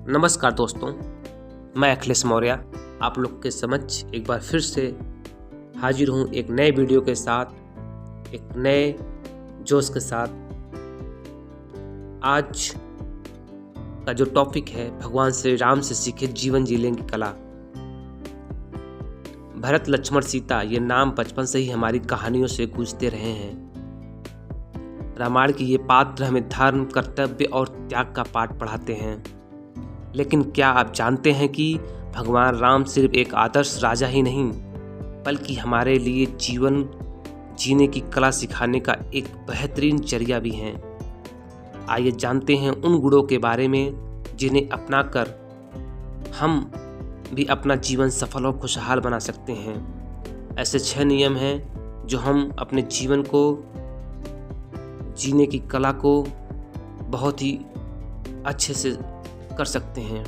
नमस्कार दोस्तों, मैं अखिलेश मौर्य आप लोग के समक्ष एक बार फिर से हाजिर हूँ एक नए वीडियो के साथ, एक नए जोश के साथ। आज का जो टॉपिक है, भगवान श्री राम से सीखे जीवन जीने की कला। भरत, लक्ष्मण, सीता ये नाम बचपन से ही हमारी कहानियों से गूंजते रहे हैं। रामायण के ये पात्र हमें धर्म, कर्तव्य और त्याग का पाठ पढ़ाते हैं। लेकिन क्या आप जानते हैं कि भगवान राम सिर्फ एक आदर्श राजा ही नहीं, बल्कि हमारे लिए जीवन जीने की कला सिखाने का एक बेहतरीन जरिया भी हैं। आइए जानते हैं उन गुणों के बारे में जिन्हें अपनाकर हम भी अपना जीवन सफल और खुशहाल बना सकते हैं। ऐसे 6 नियम हैं जो हम अपने जीवन को जीने की कला को बहुत ही अच्छे से कर सकते हैं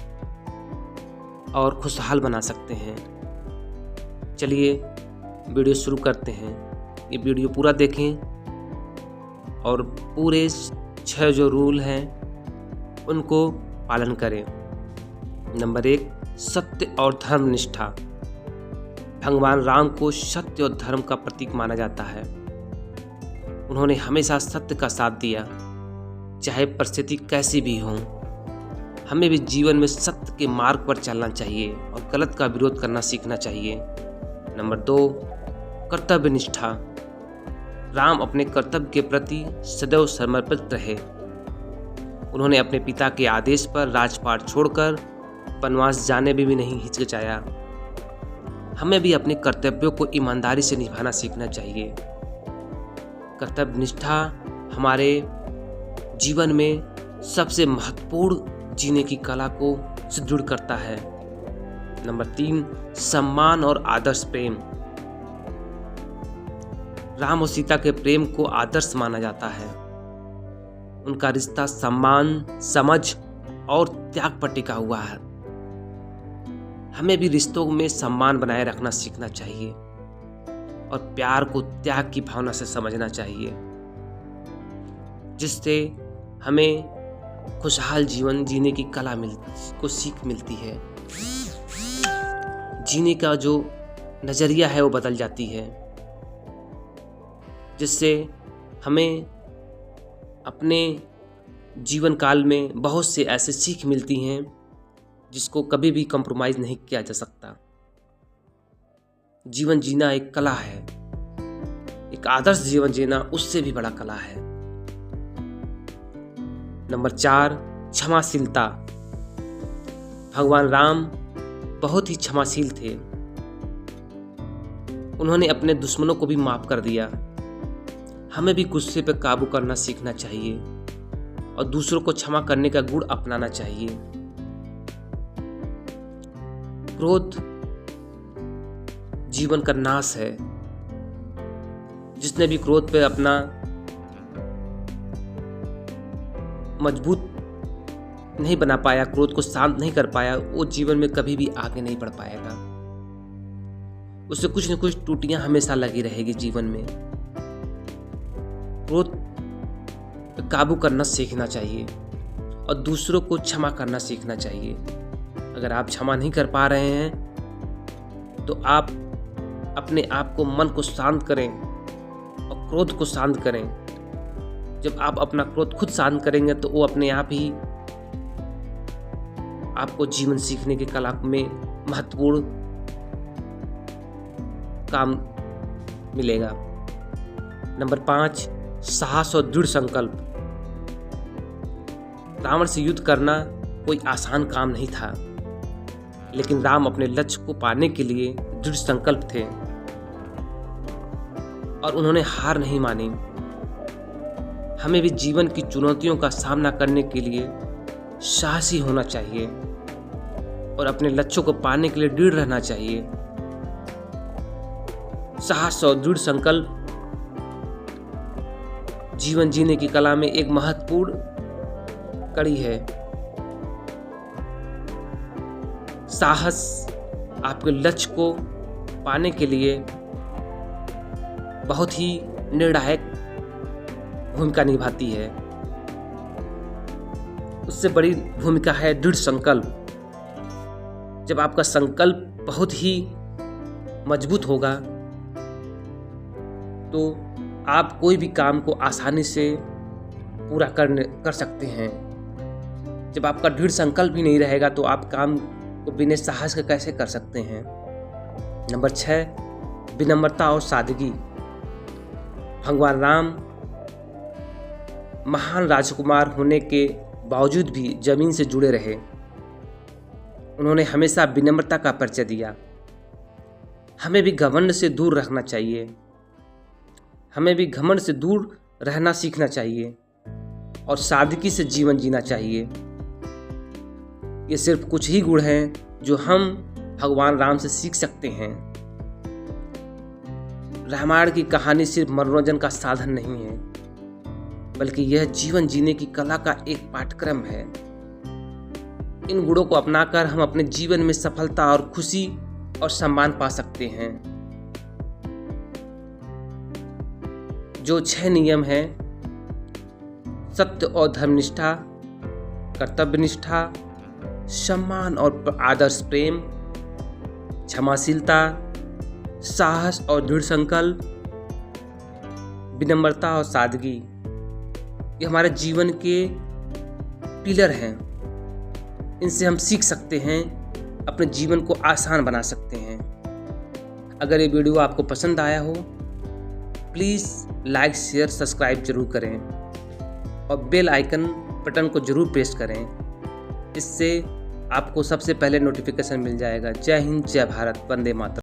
और खुशहाल बना सकते हैं। चलिए वीडियो शुरू करते हैं। ये वीडियो पूरा देखें और पूरे 6 जो रूल हैं उनको पालन करें। नंबर 1, सत्य और धर्म निष्ठा। भगवान राम को सत्य और धर्म का प्रतीक माना जाता है। उन्होंने हमेशा सत्य का साथ दिया, चाहे परिस्थिति कैसी भी हो। हमें भी जीवन में सत्य के मार्ग पर चलना चाहिए और गलत का विरोध करना सीखना चाहिए। नंबर 2, कर्तव्य निष्ठा। राम अपने कर्तव्य के प्रति सदैव समर्पित रहे। उन्होंने अपने पिता के आदेश पर राजपाट छोड़कर वनवास जाने में भी नहीं हिचकिचाया। हमें भी अपने कर्तव्यों को ईमानदारी से निभाना सीखना चाहिए। कर्तव्य निष्ठा हमारे जीवन में सबसे महत्वपूर्ण जीने की कला को सुदृढ़ करता है। नंबर 3, सम्मान और आदर्श प्रेम। राम और सीता के प्रेम को आदर्श माना जाता है। उनका रिश्ता सम्मान, समझ और त्याग पर टिका हुआ है। हमें भी रिश्तों में सम्मान बनाए रखना सीखना चाहिए और प्यार को त्याग की भावना से समझना चाहिए, जिससे हमें खुशहाल जीवन जीने की कला को सीख मिलती है। जीने का जो नज़रिया है वो बदल जाती है, जिससे हमें अपने जीवन काल में बहुत से ऐसे सीख मिलती हैं जिसको कभी भी कॉम्प्रोमाइज़ नहीं किया जा सकता। जीवन जीना एक कला है, एक आदर्श जीवन जीना उससे भी बड़ा कला है। नंबर 4, क्षमाशीलता। भगवान राम बहुत ही क्षमाशील थे। उन्होंने अपने दुश्मनों को भी माफ कर दिया। हमें भी गुस्से पर काबू करना सीखना चाहिए और दूसरों को क्षमा करने का गुण अपनाना चाहिए। क्रोध जीवन का नाश है। जिसने भी क्रोध पे अपना मजबूत नहीं बना पाया, क्रोध को शांत नहीं कर पाया, वो जीवन में कभी भी आगे नहीं बढ़ पाएगा। उससे कुछ न कुछ टूटियां हमेशा लगी रहेगी जीवन में। क्रोध पे काबू करना सीखना चाहिए और दूसरों को क्षमा करना सीखना चाहिए। अगर आप क्षमा नहीं कर पा रहे हैं तो आप अपने आप को, मन को शांत करें और क्रोध को शांत करें। जब आप अपना क्रोध खुद शांत करेंगे तो वो अपने आप ही आपको जीवन सीखने की कला में महत्वपूर्ण काम मिलेगा। नंबर 5, साहस और दृढ़ संकल्प। रावण से युद्ध करना कोई आसान काम नहीं था, लेकिन राम अपने लक्ष्य को पाने के लिए दृढ़ संकल्प थे और उन्होंने हार नहीं मानी। हमें भी जीवन की चुनौतियों का सामना करने के लिए साहसी होना चाहिए और अपने लक्ष्यों को पाने के लिए दृढ़ रहना चाहिए। साहस और दृढ़ संकल्प जीवन जीने की कला में एक महत्वपूर्ण कड़ी है। साहस आपके लक्ष्य को पाने के लिए बहुत ही निर्णायक भूमिका निभाती है। उससे बड़ी भूमिका है दृढ़ संकल्प। जब आपका संकल्प बहुत ही मजबूत होगा तो आप कोई भी काम को आसानी से पूरा कर सकते हैं। जब आपका दृढ़ संकल्प ही नहीं रहेगा तो आप काम को बिना साहस के कैसे कर सकते हैं। नंबर 6, विनम्रता और सादगी। भगवान राम महान राजकुमार होने के बावजूद भी जमीन से जुड़े रहे। उन्होंने हमेशा विनम्रता का परिचय दिया। हमें भी घमंड से दूर रखना चाहिए। हमें भी घमंड से दूर रहना सीखना चाहिए और सादगी से जीवन जीना चाहिए। ये सिर्फ कुछ ही गुण हैं जो हम भगवान राम से सीख सकते हैं। रामायण की कहानी सिर्फ मनोरंजन का साधन नहीं है, बल्कि यह जीवन जीने की कला का एक पाठ्यक्रम है। इन गुणों को अपनाकर हम अपने जीवन में सफलता और खुशी और सम्मान पा सकते हैं। जो 6 नियम हैं, सत्य और धर्मनिष्ठा, कर्तव्यनिष्ठा, सम्मान और आदर्श प्रेम, क्षमाशीलता, साहस और दृढ़ संकल्प, विनम्रता और सादगी, ये हमारे जीवन के पिलर हैं। इनसे हम सीख सकते हैं, अपने जीवन को आसान बना सकते हैं। अगर ये वीडियो आपको पसंद आया हो प्लीज़ लाइक, शेयर, सब्सक्राइब जरूर करें और बेल आइकन बटन को जरूर प्रेस करें। इससे आपको सबसे पहले नोटिफिकेशन मिल जाएगा। जय हिंद, जय भारत, वंदे मातरम।